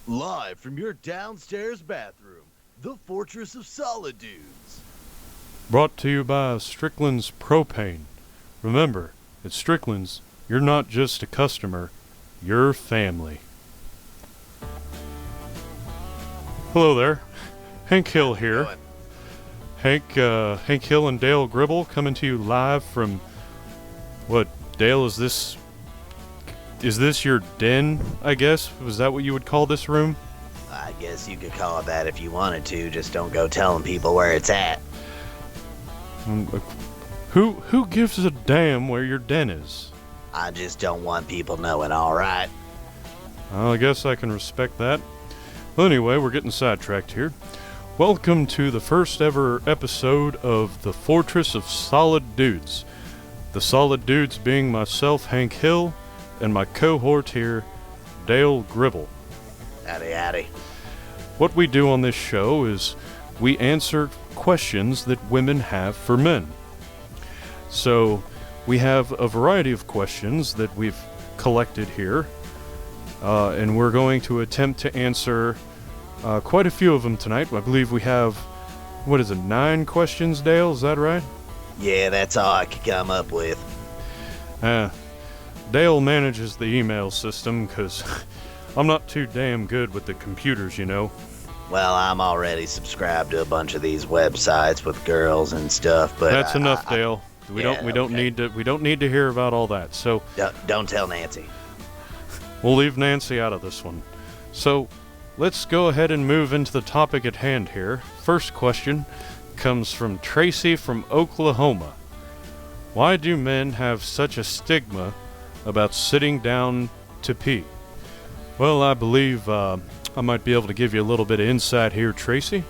Live from your downstairs bathroom, the Fortress of Solid Dudes. Brought to you by Strickland's Propane. Remember, at Strickland's, you're not just a customer, you're family. Hello there. Hank Hill here. Hank Hill and Dale Gribble coming to you live from, what, Dale, is this your den, I guess? Was that what you would call this room? I guess you could call it that if you wanted to, just don't go telling people where it's at. Who gives a damn where your den is? I just don't want people knowing, alright? Well, I guess I can respect that. Well, anyway, we're getting sidetracked here. Welcome to the first ever episode of the Fortress of Solid Dudes. The Solid Dudes being myself, Hank Hill, and my cohort here, Dale Gribble. Howdy, howdy. What we do on this show is we answer questions that women have for men. So we have a variety of questions that we've collected here, and we're going to attempt to answer quite a few of them tonight. I believe we have, 9 questions, Dale? Is that right? Yeah, that's all I could come up with. Dale manages the email system, because I'm not too damn good with the computers, you know. Well, I'm already subscribed to a bunch of these websites with girls and stuff, but that's enough, Dale. We don't need to hear about all that. So don't tell Nancy. We'll leave Nancy out of this one. So let's go ahead and move into the topic at hand here. First question comes from Tracy from Oklahoma. Why do men have such a stigma about sitting down to pee? Well, I believe I might be able to give you a little bit of insight here, Tracy.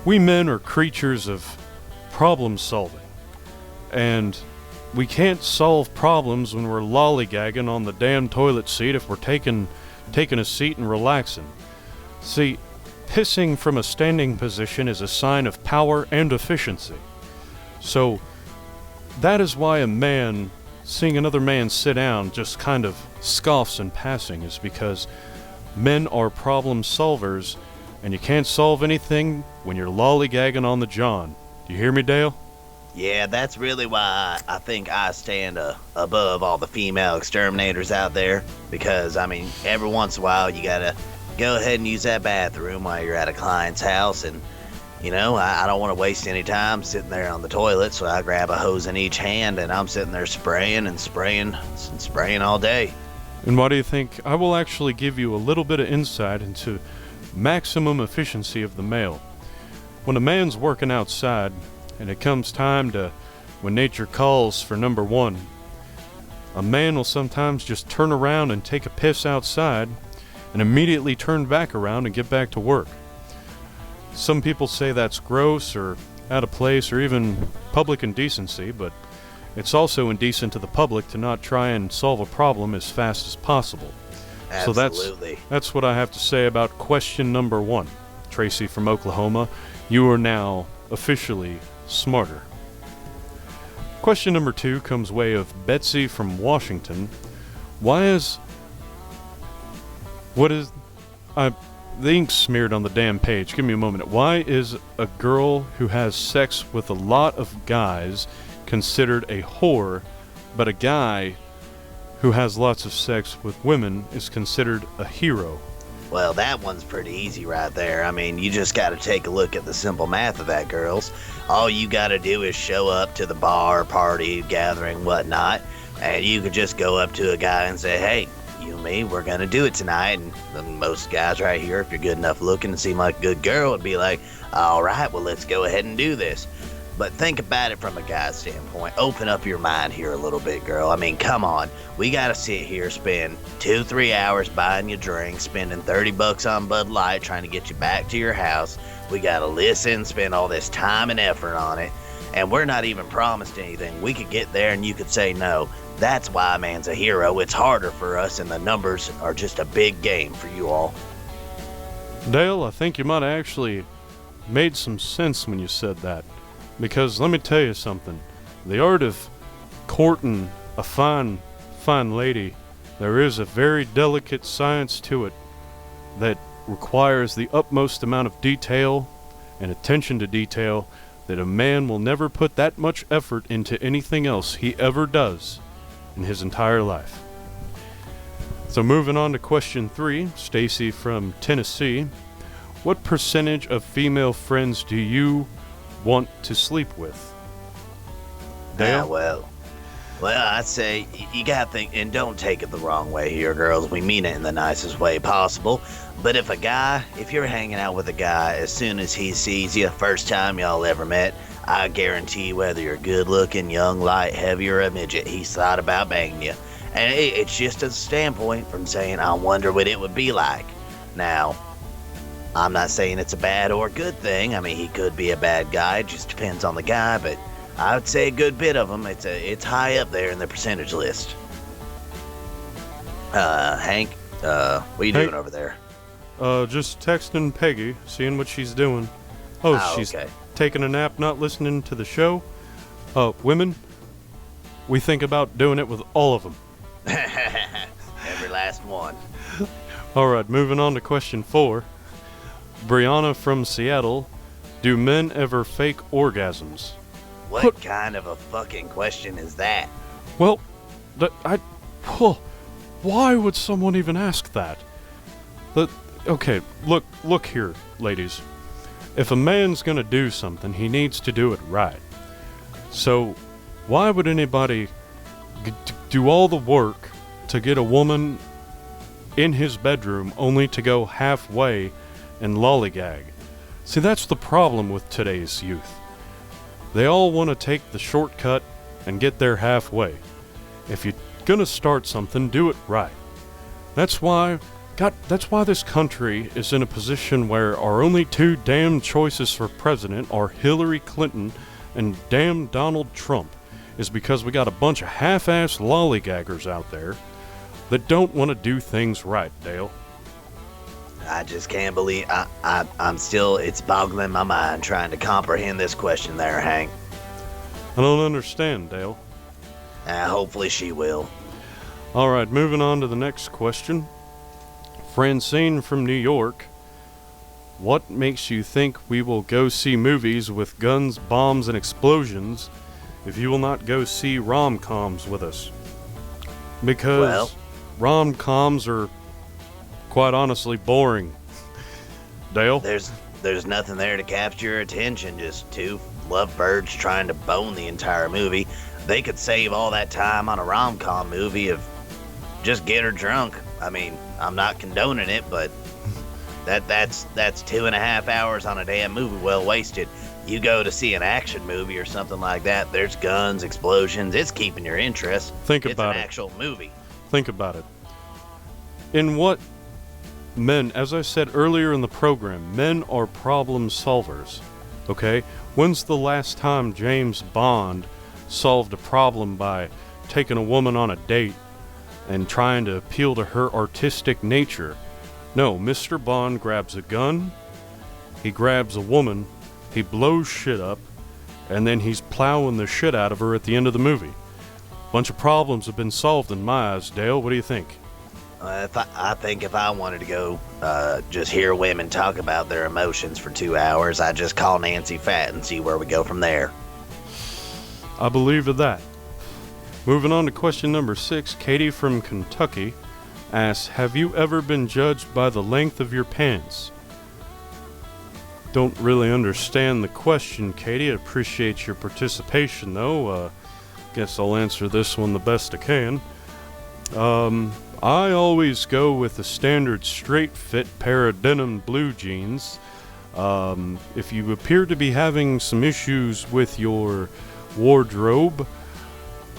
We men are creatures of problem solving, and we can't solve problems when we're lollygagging on the damn toilet seat if we're taking a seat and relaxing. See, pissing from a standing position is a sign of power and efficiency. So that is why a man seeing another man sit down just kind of scoffs in passing, is because men are problem solvers, and you can't solve anything when you're lollygagging on the john. Do you hear me, Dale? Yeah, that's really why I think I stand above all the female exterminators out there, because, I mean, every once in a while you gotta go ahead and use that bathroom while you're at a client's house, and you know, I don't want to waste any time sitting there on the toilet, so I grab a hose in each hand, and I'm sitting there spraying all day. And why do you think? I will actually give you a little bit of insight into maximum efficiency of the male. When a man's working outside, and it comes time to when nature calls for number one, a man will sometimes just turn around and take a piss outside, and immediately turn back around and get back to work. Some people say that's gross or out of place or even public indecency, but it's also indecent to the public to not try and solve a problem as fast as possible. Absolutely. So that's what I have to say about question number 1. Tracy from Oklahoma, you are now officially smarter. Question number 2 comes way of Betsy from Washington. The ink's smeared on the damn page. Give me a moment. Why is a girl who has sex with a lot of guys considered a whore, but a guy who has lots of sex with women is considered a hero? Well, that one's pretty easy right there. I mean, you just gotta take a look at the simple math of that, girls. All you gotta do is show up to the bar, party, gathering, whatnot, and you could just go up to a guy and say, hey, you and me, we're gonna do it tonight. And most guys right here, if you're good enough looking and seem like a good girl, would be like, all right, well, let's go ahead and do this. But think about it from a guy's standpoint. Open up your mind here a little bit, girl. I mean, come on. We gotta sit here, spend 2-3 hours buying you drinks, spending $30 on Bud Light, trying to get you back to your house. We gotta listen, spend all this time and effort on it, and we're not even promised anything. We could get there and you could say no. That's why a man's a hero. It's harder for us, and the numbers are just a big game for you all. Dale, I think you might have actually made some sense when you said that. Because let me tell you something. The art of courting a fine lady, there is a very delicate science to it. that requires the utmost amount of detail and attention to detail that a man will never put that much effort into anything else he ever does in his entire life. So moving on to question 3, Stacy from Tennessee. What percentage of female friends do you want to sleep with? Dale? Well, I'd say you gotta think, and don't take it the wrong way here, girls. We mean it in the nicest way possible. But if you're hanging out with a guy, as soon as he sees you, first time y'all ever met, I guarantee whether you're good looking, young, light, heavy, or a midget, he's thought about banging you. And it's just a standpoint from saying, I wonder what it would be like. Now, I'm not saying it's a bad or good thing. I mean, he could be a bad guy. It just depends on the guy. But I would say a good bit of them, it's high up there in the percentage list. Hank, what are you doing over there? Just texting Peggy, seeing what she's doing. She's okay. Taking a nap, not listening to the show. Women, we think about doing it with all of them. Every last one. Alright, moving on to question 4. Brianna from Seattle. Do men ever fake orgasms? What kind of a fucking question is that? Well, why would someone even ask that? Okay, look here, ladies. If a man's gonna do something, he needs to do it right. So, why would anybody do all the work to get a woman in his bedroom only to go halfway and lollygag? See, that's the problem with today's youth. They all want to take the shortcut and get there halfway. If you're gonna start something, do it right. That's why this country is in a position where our only 2 damn choices for president are Hillary Clinton and damn Donald Trump, is because we got a bunch of half-ass lollygaggers out there that don't want to do things right, Dale. I just can't believe it's boggling my mind trying to comprehend this question there, Hank. I don't understand, Dale. Hopefully she will. Alright, moving on to the next question. Francine from New York. What makes you think we will go see movies with guns, bombs, and explosions if you will not go see rom-coms with us? Because rom-coms are, quite honestly, boring. Dale? There's nothing there to capture your attention, just 2 lovebirds trying to bone the entire movie. They could save all that time on a rom-com movie if just get her drunk. I mean, I'm not condoning it, but that's 2.5 hours on a damn movie well wasted. You go to see an action movie or something like that, there's guns, explosions, it's keeping your interest. Think about it. It's an actual movie. Think about it. In what men, as I said earlier in the program, men are problem solvers, okay? When's the last time James Bond solved a problem by taking a woman on a date and trying to appeal to her artistic nature? No, Mr. Bond grabs a gun, he grabs a woman, he blows shit up, and then he's plowing the shit out of her at the end of the movie. Bunch of problems have been solved in my eyes. Dale, what do you think? I think if I wanted to go just hear women talk about their emotions for 2 hours, I'd just call Nancy fat and see where we go from there. I believe in that. Moving on to question number 6, Katie from Kentucky asks, have you ever been judged by the length of your pants? Don't really understand the question, Katie. I appreciate your participation, though. Guess I'll answer this one the best I can. I always go with the standard straight fit pair of denim blue jeans. If you appear to be having some issues with your wardrobe,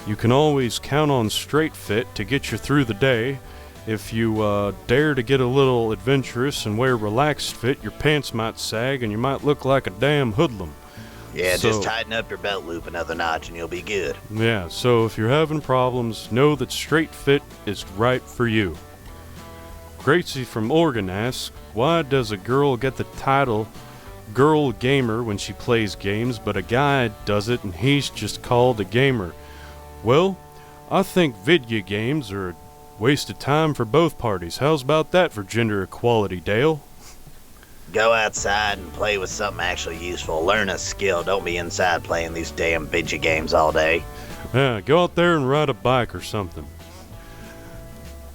you can always count on straight fit to get you through the day. If you dare to get a little adventurous and wear relaxed fit, your pants might sag and you might look like a damn hoodlum. Yeah, just tighten up your belt loop another notch and you'll be good. Yeah, so if you're having problems, know that straight fit is right for you. Gracie from Oregon asks, why does a girl get the title girl gamer when she plays games, but a guy does it and he's just called a gamer? Well, I think video games are Wasted time for both parties. How's about that for gender equality, Dale? Go outside and play with something actually useful. Learn a skill. Don't be inside playing these damn video games all day. Yeah, go out there and ride a bike or something.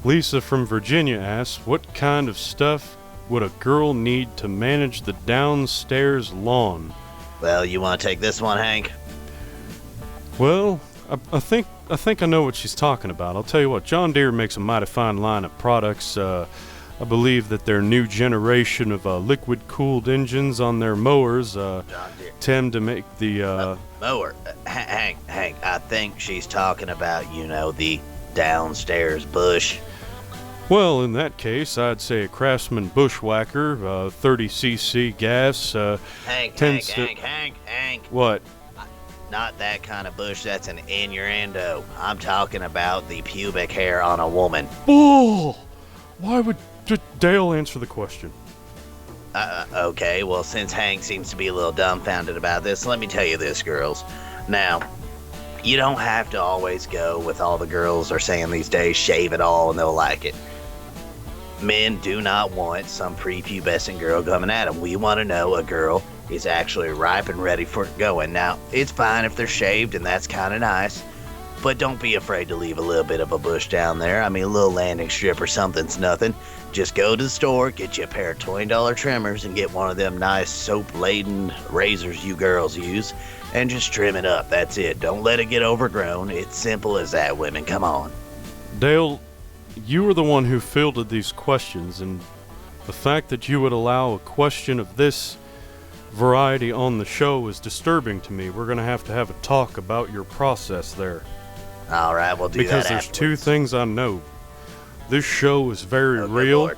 Lisa from Virginia asks, what kind of stuff would a girl need to manage the downstairs lawn? Well, you want to take this one, Hank? Well, I think I know what she's talking about. I'll tell you what, John Deere makes a mighty fine line of products. I believe that their new generation of liquid-cooled engines on their mowers tend to make the... Mower. Hank, I think she's talking about, the downstairs bush. Well, in that case, I'd say a Craftsman Bushwhacker, 30cc gas, Hank. What? Not that kind of bush, that's an innuendo. I'm talking about the pubic hair on a woman. Bull! Why would Dale answer the question? Okay, well, since Hank seems to be a little dumbfounded about this, let me tell you this, girls. Now, you don't have to always go with all the girls are saying these days, shave it all and they'll like it. Men do not want some prepubescent girl coming at them. We want to know a girl is actually ripe and ready for it going. Now, it's fine if they're shaved, and that's kind of nice, but don't be afraid to leave a little bit of a bush down there. I mean, a little landing strip or something's nothing. Just go to the store, get you a pair of $20 trimmers, and get one of them nice soap-laden razors you girls use, and just trim it up. That's it. Don't let it get overgrown. It's simple as that, women. Come on. Dale, you were the one who fielded these questions, and the fact that you would allow a question of this variety on the show is disturbing to me. We're going to have a talk about your process there. All right, we'll do because that there's afterwards. two things I know. This show is very Oh, good real, Lord.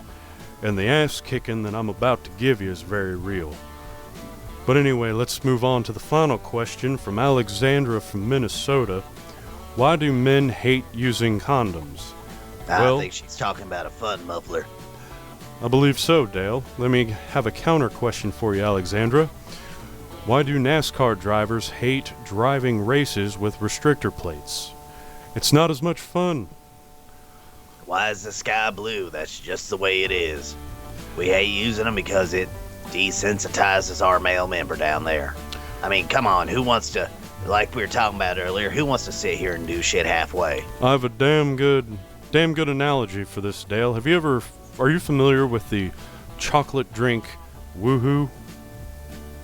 and the ass-kicking that I'm about to give you is very real. But anyway, let's move on to the final question from Alexandra from Minnesota. Why do men hate using condoms? I think she's talking about a fun muffler. I believe so, Dale. Let me have a counter question for you, Alexandra. Why do NASCAR drivers hate driving races with restrictor plates? It's not as much fun. Why is the sky blue? That's just the way it is. We hate using them because it desensitizes our male member down there. I mean, come on, who wants to, like we were talking about earlier, who wants to sit here and do shit halfway? I have a damn good analogy for this, Dale. Are you familiar with the chocolate drink Woohoo?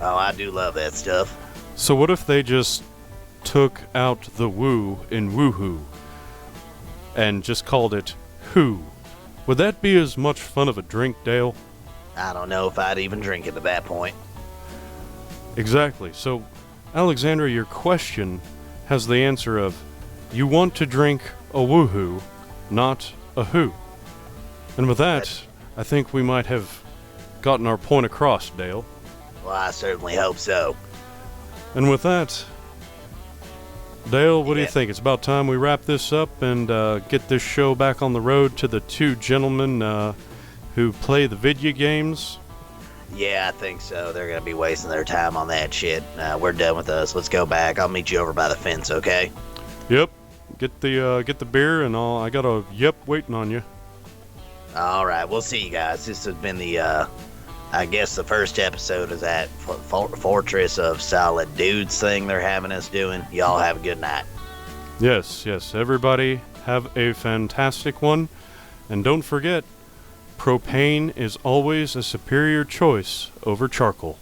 Oh, I do love that stuff. So what if they just took out the woo in Woohoo and just called it Who? Would that be as much fun of a drink, Dale? I don't know if I'd even drink it at that point. Exactly. So, Alexandra, your question has the answer of you want to drink a Woohoo, not a Who. And with that, I think we might have gotten our point across, Dale. Well, I certainly hope so. And with that, Dale, what do you think? It's about time we wrap this up and get this show back on the road to the two gentlemen who play the video games. Yeah, I think so. They're going to be wasting their time on that shit. We're done with us. Let's go back. I'll meet you over by the fence, okay? Yep. Get the beer and all. I got a waiting on you. All right, we'll see you guys. This has been the, I guess the first episode of that Fortress of Solid Dudes thing they're having us doing. Y'all have a good night. Yes. Everybody have a fantastic one. And don't forget, propane is always a superior choice over charcoal.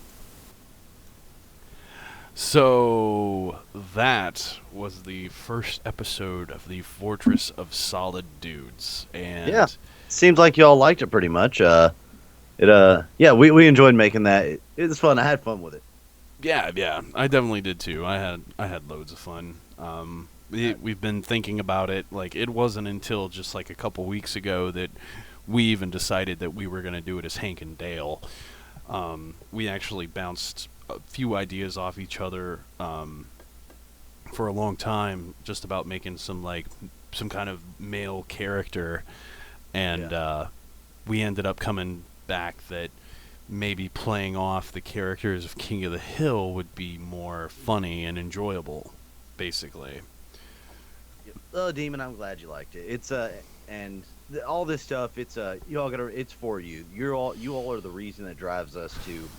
So, that was the first episode of the Fortress of Solid Dudes. And yeah. Seems like y'all liked it pretty much. We enjoyed making that. It was fun. I had fun with it. Yeah, I definitely did too. I had loads of fun. We've been thinking about it. Like, it wasn't until just like a couple weeks ago that we even decided that we were going to do it as Hank and Dale. We actually bounced a few ideas off each other for a long time, just about making some kind of male character. And we ended up coming back that maybe playing off the characters of King of the Hill would be more funny and enjoyable, basically. Oh, Demon, I'm glad you liked it. It's and all this stuff. It's you all gotta. It's for you. You all are the reason that drives us to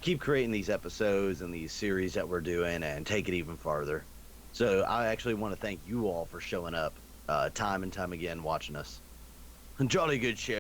keep creating these episodes and these series that we're doing and take it even farther. So I actually want to thank you all for showing up, time and time again, watching us. And jolly good share.